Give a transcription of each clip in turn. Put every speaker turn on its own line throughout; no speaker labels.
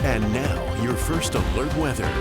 And now, your first alert weather.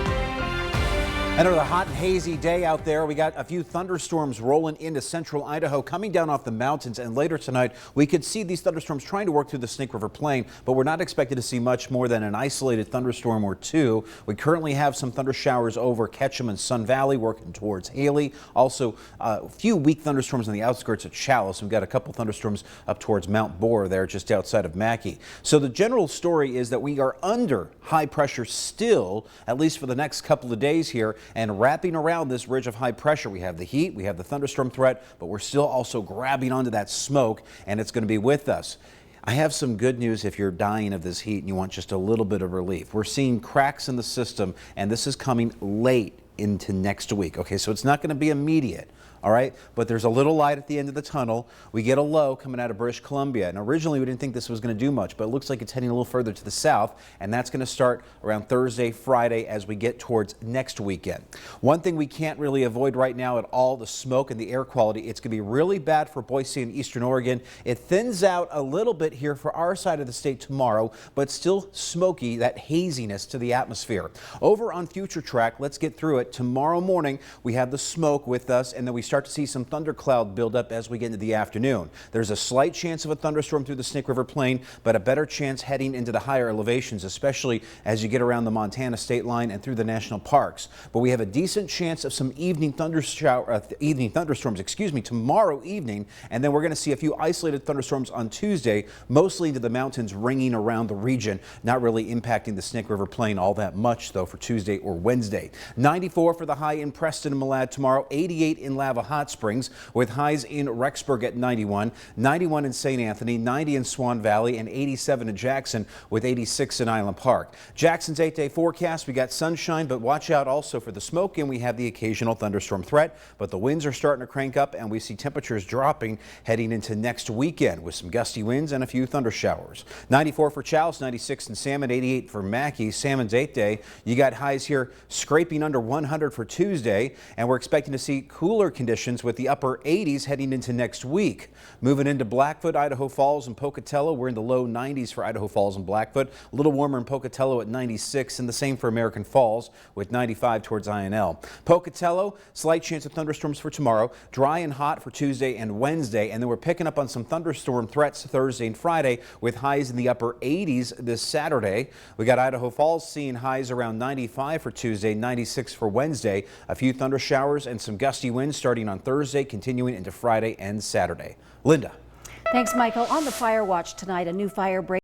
Another hot and hazy day out there. We got a few thunderstorms rolling into central Idaho, coming down off the mountains, and later tonight we could see these thunderstorms trying to work through the Snake River Plain, but we're not expected to see much more than an isolated thunderstorm or two. We currently have some thunder showers over Ketchum and Sun Valley working towards Haley. Also, a few weak thunderstorms on the outskirts of Chalice. We've got a couple thunderstorms up towards Mount Boar there just outside of Mackay. So the general story is that we are under high pressure still, at least for the next couple of days here. And wrapping around this ridge of high pressure, we have the heat, we have the thunderstorm threat, but we're still also grabbing onto that smoke, and it's going to be with us. I have some good news if you're dying of this heat and you want just a little bit of relief. We're seeing cracks in the system, and this is coming late into next week. Okay, so it's not going to be immediate. All right, but there's a little light at the end of the tunnel. We get a low coming out of British Columbia, and originally we didn't think this was going to do much, but it looks like it's heading a little further to the south, and that's going to start around Thursday, Friday as we get towards next weekend. One thing we can't really avoid right now at all, the smoke and the air quality. It's going to be really bad for Boise and Eastern Oregon. It thins out a little bit here for our side of the state tomorrow, but still smoky, that haziness to the atmosphere. Over on Future Track, let's get through it. Tomorrow morning, we have the smoke with us, and then we start to see some thundercloud build up as we get into the afternoon. There's a slight chance of a thunderstorm through the Snake River Plain, but a better chance heading into the higher elevations, especially as you get around the Montana state line and through the national parks. But we have a decent chance of some evening thunderstorms, tomorrow evening, and then we're going to see a few isolated thunderstorms on Tuesday, mostly into the mountains ringing around the region, not really impacting the Snake River Plain all that much though for Tuesday or Wednesday. 94 for the high in Preston and Malad tomorrow, 88 in Lava Hot Springs, with highs in Rexburg at 91, 91 in St. Anthony, 90 in Swan Valley, and 87 in Jackson, with 86 in Island Park. Jackson's 8-day forecast, we got sunshine, but watch out also for the smoke, and we have the occasional thunderstorm threat, but the winds are starting to crank up, and we see temperatures dropping heading into next weekend with some gusty winds and a few thunder showers. 94 for Chalice, 96 in Salmon, 88 for Mackay. Salmon's 8-day. You got highs here scraping under 100 for Tuesday, and we're expecting to see cooler conditions with the upper 80s heading into next week. Moving into Blackfoot, Idaho Falls, and Pocatello, we're in the low 90s for Idaho Falls and Blackfoot. A little warmer in Pocatello at 96, and the same for American Falls with 95 towards INL. Pocatello, slight chance of thunderstorms for tomorrow, dry and hot for Tuesday and Wednesday, and then we're picking up on some thunderstorm threats Thursday and Friday with highs in the upper 80s this Saturday. We got Idaho Falls seeing highs around 95 for Tuesday, 96 for Wednesday. A few thunder showers and some gusty winds starting on Thursday, continuing into Friday and Saturday. Linda.
Thanks, Michael. On the fire watch tonight, a new fire break